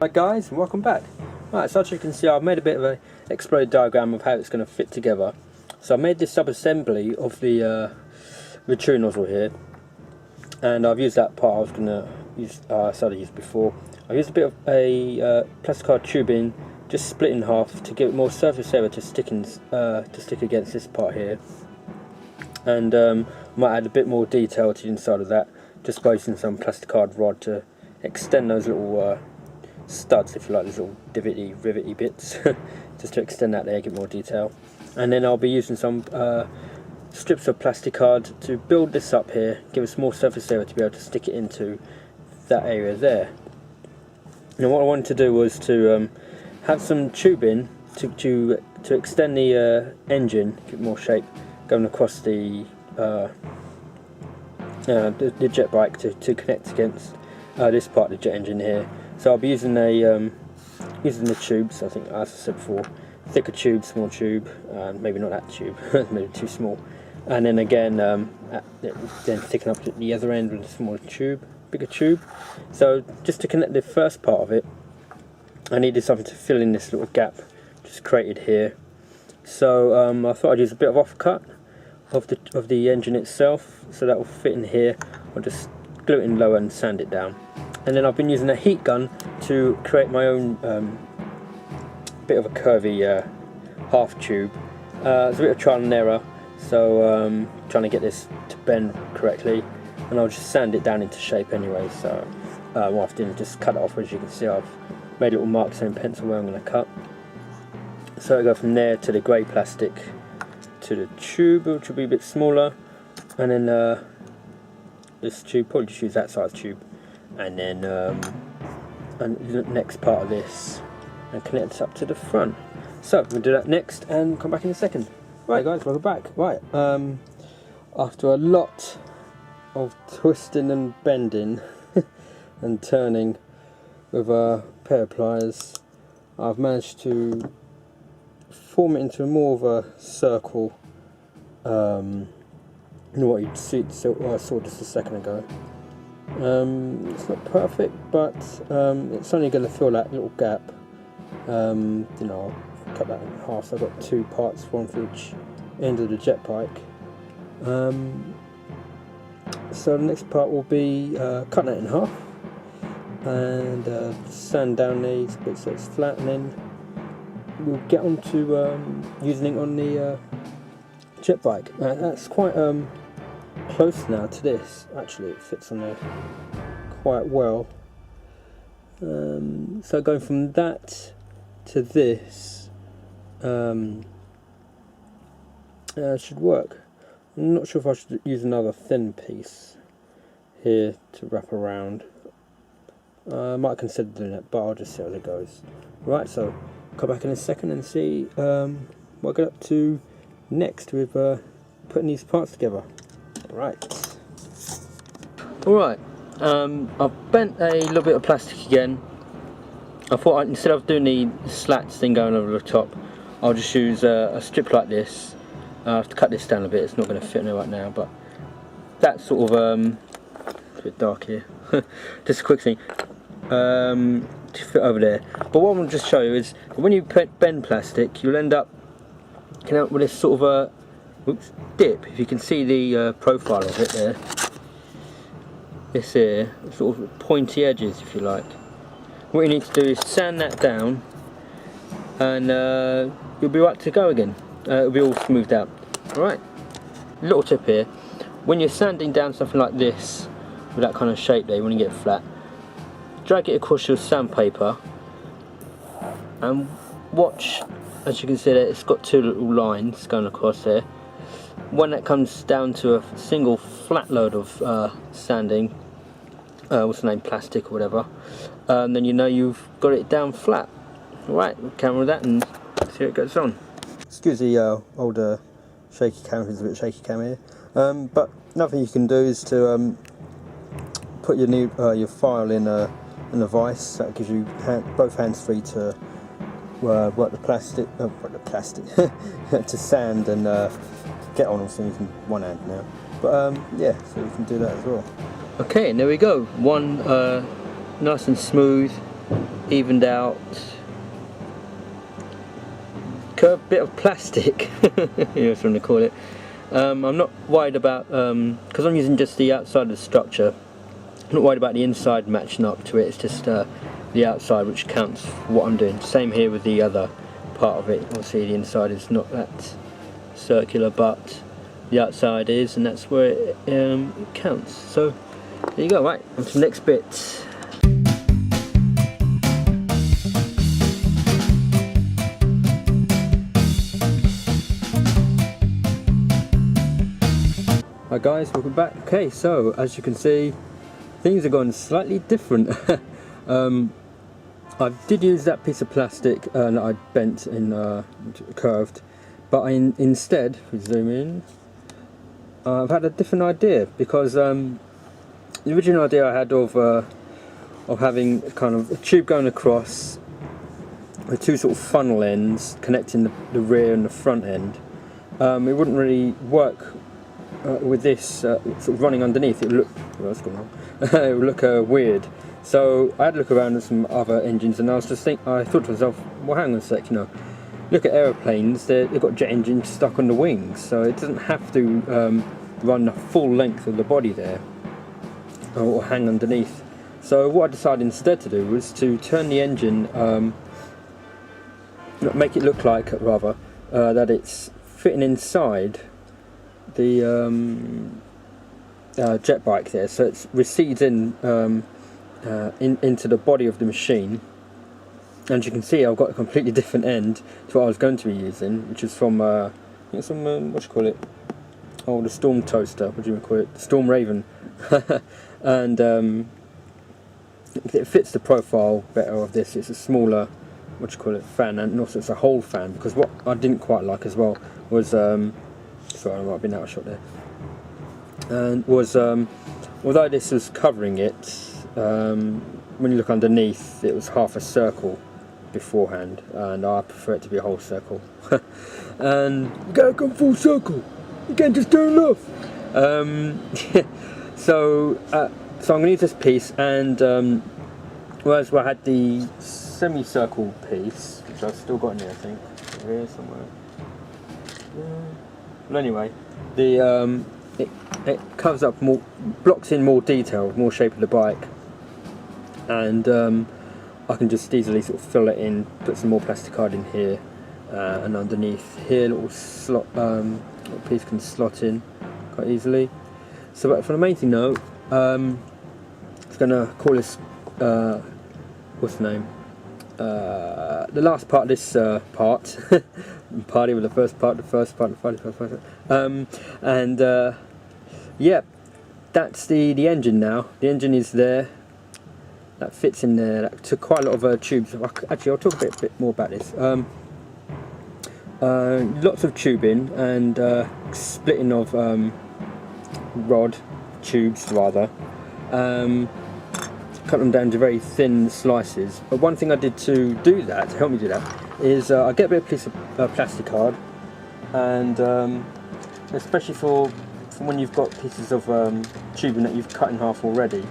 Hi guys, and welcome back. Right, so as you can see, I've made a bit of an exploded diagram of how it's going to fit together. So I made this sub-assembly of the Venturi nozzle here, and I've used that part I was going to use, started to use before. I've used a bit of a plastic card tubing, just split in half to give it more surface area to stick against this part here, and might add a bit more detail to the inside of that, just by using some plastic card rod to extend those little studs, if you like, these little rivety bits, just to extend that there, get more detail. And then I'll be using some strips of plastic card to build this up here, give us more surface area to be able to stick it into that area there. Now what I wanted to do was to have some tubing to extend the engine, give it more shape, going across the jet bike to connect against this part of the jet engine here. So I'll be using the tubes. I think, as I said before, thicker tube, small tube, maybe not that tube, maybe too small. And then again, then thicken up at the other end with a smaller tube, bigger tube. So just to connect the first part of it, I needed something to fill in this little gap just created here. So I thought I'd use a bit of offcut of the engine itself, so that will fit in here. I'll just glue it in lower and sand it down. And then I've been using a heat gun to create my own bit of a curvy half tube. It's a bit of trial and error, so trying to get this to bend correctly, and I'll just sand it down into shape anyway. So what I've done is just cut it off. As you can see, I've made little marks in pencil where I'm going to cut. So I go from there to the grey plastic to the tube, which will be a bit smaller, and then this tube, probably just use that size tube, and then and the next part of this, and connect this up to the front. So we'll do that next and come back in a second. Right guys, welcome back. Right, after a lot of twisting and bending and turning with a pair of pliers, I've managed to form it into more of a circle than what you saw just a second ago. It's not perfect, but it's only going to fill that little gap. You know, I'll cut that in half, so I've got two parts, one for each end of the jet bike. So the next part will be cutting it in half and sand down these bits so it's flat, and then we'll get on to using it on the jet bike. That's quite close now to this. Actually, it fits on there quite well. So going from that to this should work. I'm not sure if I should use another thin piece here to wrap around. I might consider doing that, but I'll just see how it goes. Right, so come back in a second and see what I get up to next with putting these parts together. Right. Alright, I've bent a little bit of plastic again. I thought instead of doing the slats thing going over the top, I'll just use a strip like this. I have to cut this down a bit, it's not going to fit in there right now, but that sort of, it's a bit dark here, just a quick thing, to fit over there. But what I want to just show you is, when you bend plastic, you'll end up with this sort of a dip. If you can see the profile of it there, this here, sort of pointy edges, if you like. What you need to do is sand that down, and you'll be right to go again. It'll be all smoothed out. Alright, little tip here, when you're sanding down something like this with that kind of shape there, you want to get it flat, drag it across your sandpaper and watch. As you can see there, it's got two little lines going across there. When that comes down to a single flat load of sanding, what's the name, plastic or whatever, then you know you've got it down flat. Alright, we'll camera that and see how it goes on. Excuse the older shaky camera, it's a bit shaky camera here. But another thing you can do is to put your file in a vise. That gives you both hands free to work the plastic, to sand and get on also using one hand now. But yeah, so you can do that as well. Okay, and there we go. One nice and smooth evened out curved bit of plastic, you know what I'm going to call it. I'm not worried about, because I'm using just the outside of the structure, I'm not worried about the inside matching up to it. It's just the outside which counts for what I'm doing. Same here with the other part of it. Obviously the inside is not that circular, but the outside is, and that's where it counts. So there you go. Right, on to the next bit. Hi guys, welcome back. Okay, so as you can see, things have gone slightly different. I did use that piece of plastic that I bent and curved, but instead, if we zoom in, I've had a different idea, because the original idea I had of having kind of a tube going across with two sort of funnel ends connecting the rear and the front end, it wouldn't really work with this sort of running underneath. It would look, what's going on? It would look weird. So I had a look around at some other engines, and I thought to myself, well, hang on a sec, you know, look at aeroplanes. They've got jet engines stuck on the wings, so it doesn't have to run the full length of the body there, or hang underneath. So what I decided instead to do was to turn the engine, make it look like, rather, that it's fitting inside the jet bike there, so it recedes into the body of the machine. And as you can see, I've got a completely different end to what I was going to be using, which is from I think some what do you call it? Oh, the Storm Toaster. What do you call it? The Storm Raven. And it fits the profile better of this. It's a smaller, what do you call it, fan, and also it's a whole fan. Because what I didn't quite like as well was sorry, I might have been out of shot there. And was although this was covering it, when you look underneath, it was half a circle beforehand, and I prefer it to be a whole circle. And you gotta come full circle. You can't just turn it off. So I'm going to use this piece, and whereas I had the semicircle piece, which I've still got in here, I think, here somewhere. Well, anyway, it covers up more, blocks in more detail, more shape of the bike, and I can just easily sort of fill it in, put some more plastic card in here, and underneath here, little slot, little piece can slot in quite easily. So, but for the main thing though, I'm going to call this what's the name? The last part of this part. Party with the first part, and yeah, that's the engine now. The engine is there. That fits in there. That took quite a lot of tubes. Actually, I'll talk a bit more about this. Lots of tubing and splitting of tubes rather. Cut them down to very thin slices. But one thing I did to do that, to help me do that, is I get a bit of piece of plastic card, and especially for when you've got pieces of tubing that you've cut in half already,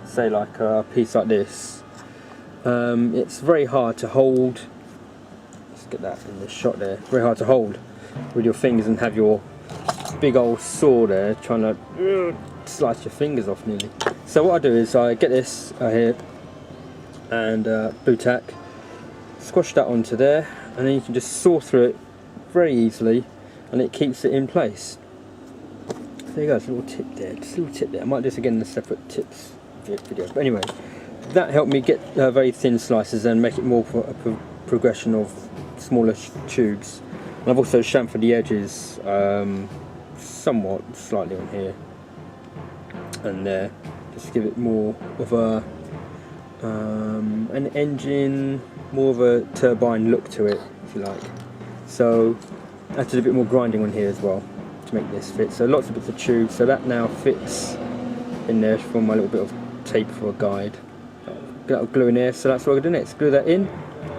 say like a piece like this, it's very hard to hold. Let's get that in the shot there. Very hard to hold with your fingers and have your big old saw there trying to slice your fingers off nearly. So what I do is I get this here and blue tack, squash that onto there, and then you can just saw through it very easily, and it keeps it in place. There you go, it's a little tip there, just a little tip there. I might do this again in a separate tips video, but anyway, that helped me get very thin slices and make it more for a progression of smaller tubes. And I've also chamfered the edges somewhat, slightly on here and there, just to give it more of a an engine, more of a turbine look to it, if you like. So I did a bit more grinding on here as well to make this fit. So lots of bits of tube, so that now fits in there from my little bit of tape for a guide. Got a glue in there, so that's what we're going to do next. Glue that in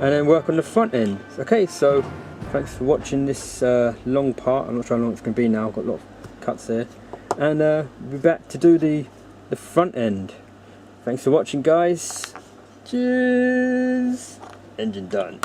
and then work on the front end. Okay, so thanks for watching this long part. I'm not sure how long it's going to be now, I've got a lot of cuts there. And we'll be back to do the front end. Thanks for watching, guys. Cheers! Engine done.